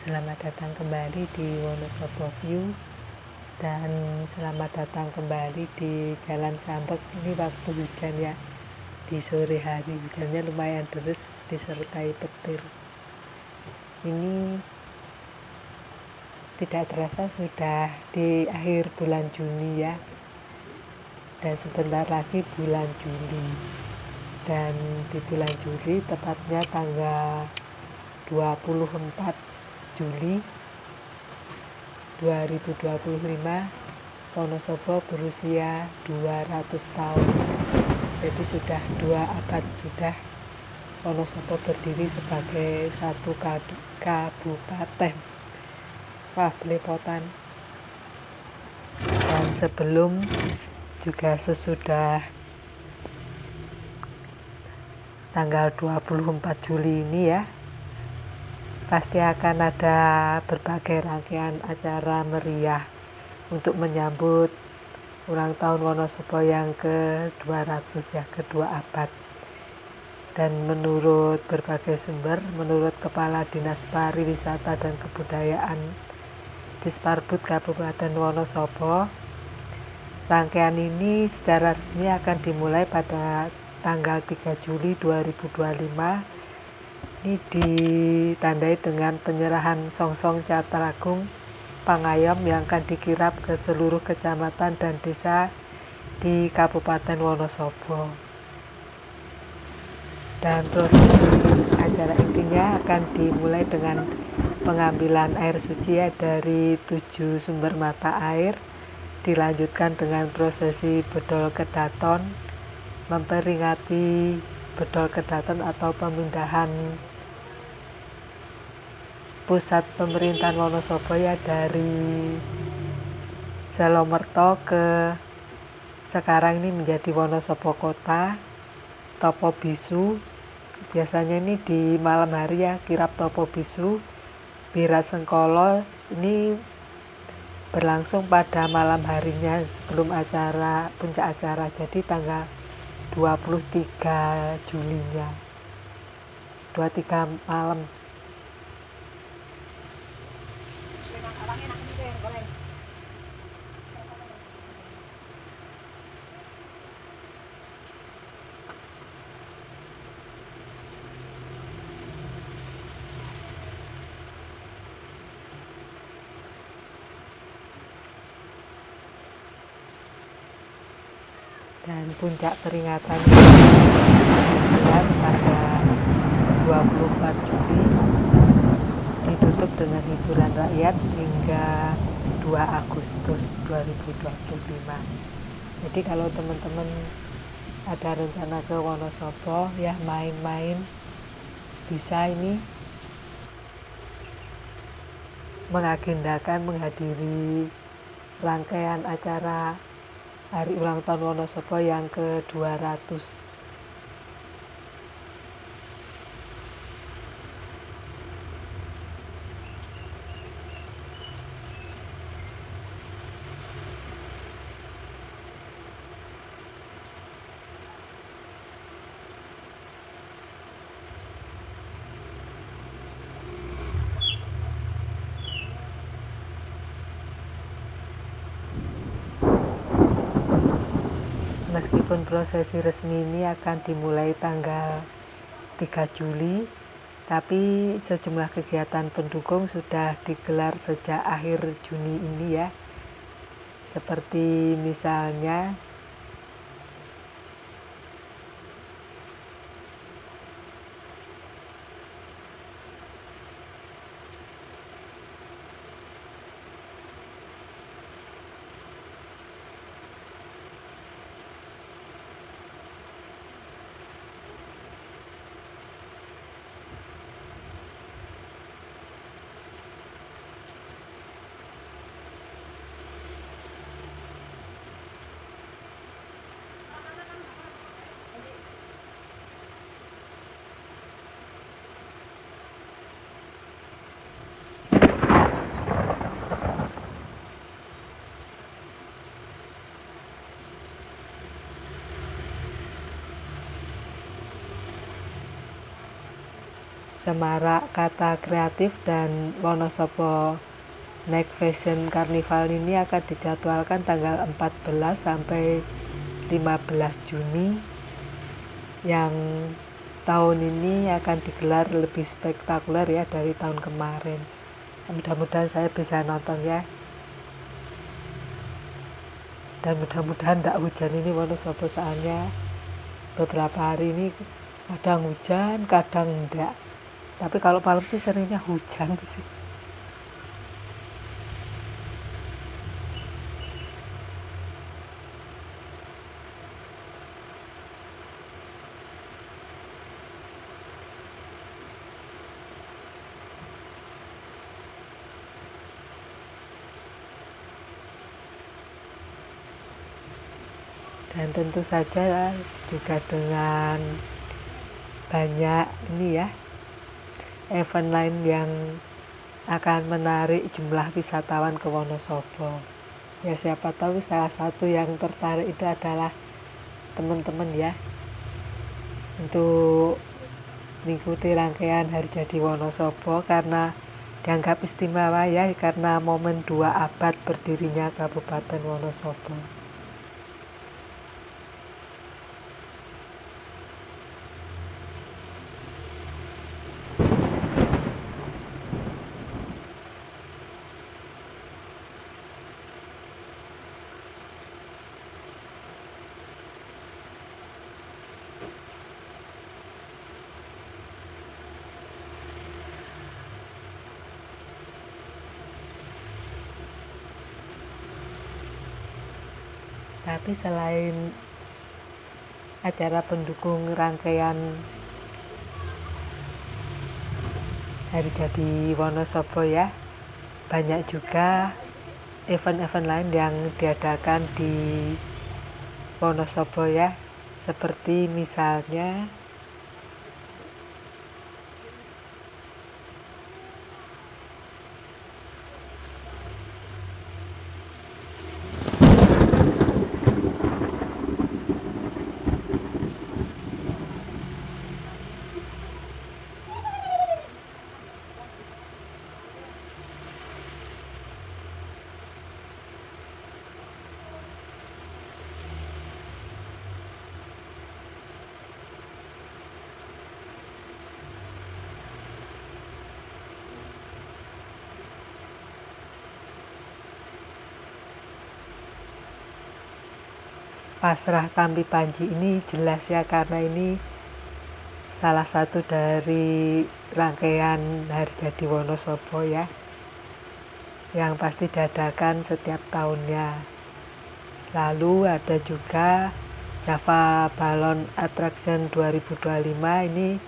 Selamat datang kembali di Wonosobo View dan selamat datang kembali di Jalan Sambek. Ini waktu hujan ya, di sore hari hujannya lumayan deras disertai petir. Ini tidak terasa sudah di akhir bulan Juni ya, dan sebentar lagi bulan Juli. Dan di bulan Juli tepatnya tanggal 24 Juli 2025 Wonosobo berusia 200 tahun. Jadi sudah 2 abad sudah Wonosobo berdiri sebagai satu kabupaten. Wah, belepotan. Dan sebelum juga sesudah tanggal 24 Juli ini ya, pasti akan ada berbagai rangkaian acara meriah untuk menyambut ulang tahun Wonosobo yang ke-200 ya, kedua abad. Dan menurut berbagai sumber, menurut Kepala Dinas Pariwisata dan Kebudayaan Disparbud Kabupaten Wonosobo, rangkaian ini secara resmi akan dimulai pada tanggal 3 Juli 2025. Ini ditandai dengan penyerahan songsong Catragung Pangayom yang akan dikirap ke seluruh kecamatan dan desa di Kabupaten Wonosobo. Dan prosesi acara intinya akan dimulai dengan pengambilan air suci ya, dari 7 sumber mata air, dilanjutkan dengan prosesi bedol kedaton, memperingati bedol kedaton atau pemindahan pusat pemerintahan Wonosobo ya, dari Selomerto ke sekarang ini menjadi Wonosobo Kota. Topo Bisu biasanya ini di malam hari ya, kirap Topo Bisu. Bira Sengkolo ini berlangsung pada malam harinya sebelum acara puncak acara, jadi tanggal 23 Julinya, 23 malam. Dan puncak peringatan digelar pada 24 Juli, ditutup dengan hiburan rakyat hingga 2 Agustus 2025. Jadi kalau teman-teman ada rencana ke Wonosobo ya, main-main, bisa ini mengagendakan menghadiri rangkaian acara Hari Ulang Tahun Wonosobo yang ke-200. Meskipun prosesi resmi ini akan dimulai tanggal 3 Juli, tapi sejumlah kegiatan pendukung sudah digelar sejak akhir Juni ini ya. Seperti misalnya Semarak Kata Kreatif dan Wonosobo Night Fashion Carnival ini akan dijadwalkan tanggal 14 sampai 15 Juni yang tahun ini akan digelar lebih spektakuler ya dari tahun kemarin. Mudah-mudahan saya bisa nonton ya, dan mudah-mudahan tidak hujan ini Wonosobo, soalnya beberapa hari ini kadang hujan kadang enggak, tapi kalau malam sih seringnya hujan sih. Dan tentu saja juga dengan banyak ini ya event lain yang akan menarik jumlah wisatawan ke Wonosobo. Ya siapa tahu salah satu yang tertarik itu adalah teman-teman ya, untuk mengikuti rangkaian Hari Jadi Wonosobo karena dianggap istimewa ya, karena momen 2 abad berdirinya Kabupaten Wonosobo. Tapi selain acara pendukung rangkaian Hari Jadi Wonosobo ya, banyak juga event-event lain yang diadakan di Wonosobo ya, seperti misalnya Pasrah Tampi Panji ini jelas ya, karena ini salah satu dari rangkaian Hari Jadi Wonosobo ya, yang pasti diadakan setiap tahunnya. Lalu ada juga Java Balon Attraction 2025, ini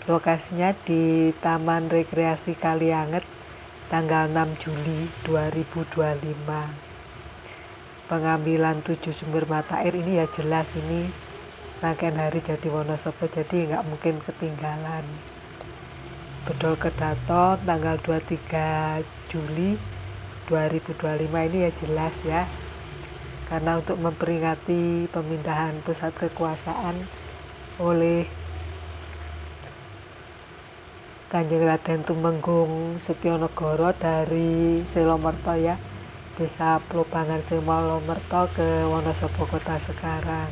lokasinya di Taman Rekreasi Kalianget tanggal 6 Juli 2025. Pengambilan 7 sumber mata air ini ya jelas ini rangkaian Hari Jadi Wonosobo, jadi nggak mungkin ketinggalan. Bedol Kedaton tanggal 23 Juli 2025 ini ya jelas ya, karena untuk memperingati pemindahan pusat kekuasaan oleh Kanjeng Raden Tumenggung Setionegoro dari Selomerto ya, Desa Plobangan Selomerto ke Wonosobo kota sekarang.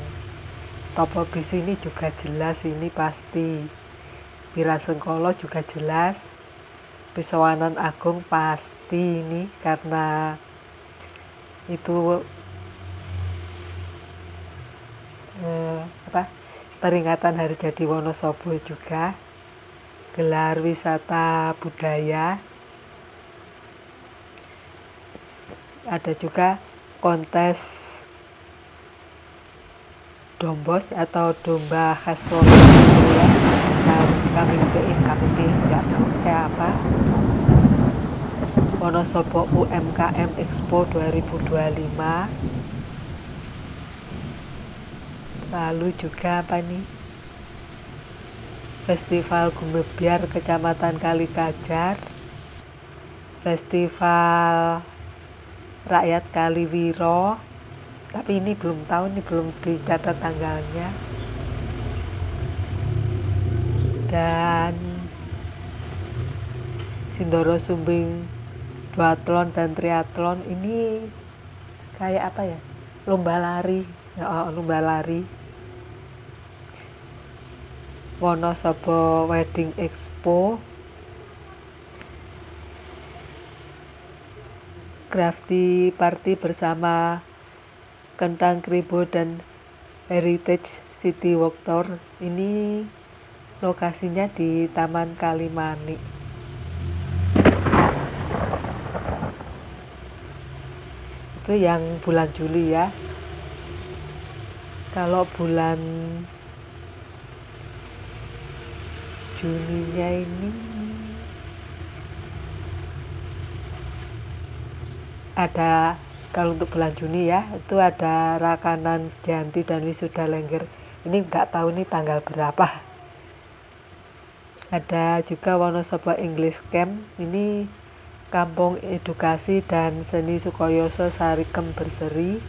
Topo Bisu ini juga jelas, ini pasti. Wirasengkala juga jelas. Pisowanan Agung pasti ini, karena itu peringatan Hari Jadi Wonosobo juga. Gelar wisata budaya. Ada juga kontes dombos atau domba khas Wonosobo ya, dan KMP nggak tahu kayak apa. Wonosobo UMKM Expo 2025. Lalu juga apa nih, Festival Gumebyar Kecamatan Kalikajar, Festival Rakyat Kaliwiro, tapi ini belum tahu, ini belum dicatat tanggalnya. Dan Sindoro Sumbing duathlon dan triathlon ini kayak apa ya, lomba lari. Lomba lari. Wonosobo Wedding Expo, Crafty Party bersama Kentang Kribo dan Heritage City Walk Tour. Ini lokasinya di Taman Kalimanik. Itu yang bulan Juli ya. Kalau bulan Juninya ini ada, kalau untuk bulan Juni ya, itu ada Rakanan Janti dan Wisuda Lengger. Ini nggak tahu nih tanggal berapa. Ada juga Wonosobo English Camp, ini Kampung Edukasi dan Seni Sukoyoso Sarikem Berseri.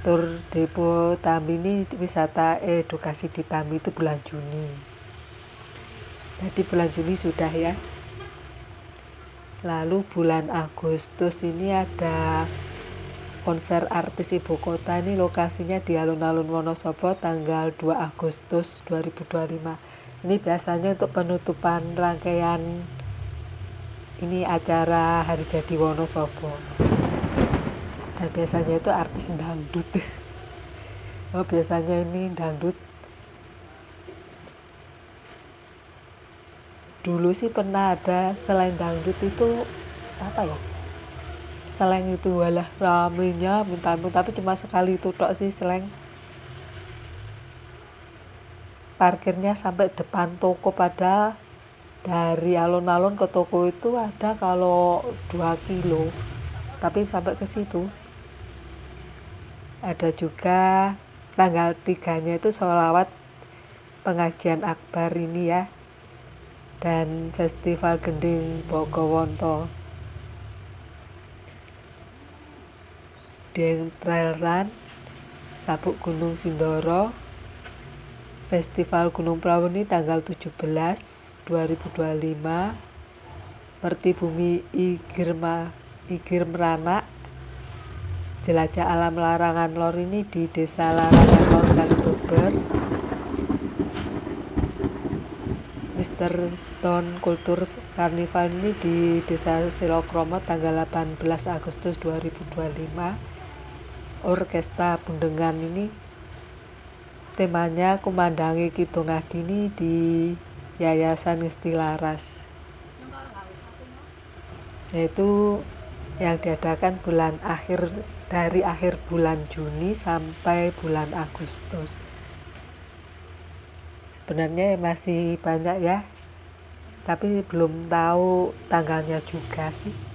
Tur Depo Tambi ini wisata edukasi di Tambi, itu bulan Juni. Jadi bulan Juni sudah ya. Lalu bulan Agustus ini ada konser artis ibu kota, ini lokasinya di alun-alun Wonosobo tanggal 2 Agustus 2025. Ini biasanya untuk penutupan rangkaian ini acara Hari Jadi Wonosobo. Dan biasanya itu artis dangdut. Biasanya ini dangdut. Dulu sih pernah ada selain dangdut itu apa ya? Selain itu walah ramenya minta ampun, tapi cuma sekali itu tok sih selain. Parkirnya sampai depan toko, padahal dari alun-alun ke toko itu ada kalau 2 kilo, tapi sampai ke situ. Ada juga tanggal 3-nya itu sholawat pengajian akbar ini ya, dan festival gending Bogowonto. Dieng Trail Run, Sabuk Gunung Sindoro, Festival Gunung Prauweni tanggal 17 2025, Merti Bumi Igir Meranak, Jelajah Alam Larangan Lor ini di Desa Larangan Lor Kalibeber, Mr. Stone Kultur Karnival ini di Desa Silokromo tanggal 18 Agustus 2025. Orkestra Bundengan ini temanya Kumandangi Kidung Adini di Yayasan Ngesti Laras. Yaitu yang diadakan bulan akhir, dari akhir bulan Juni sampai bulan Agustus. Sebenarnya masih banyak ya, tapi belum tahu tanggalnya juga sih.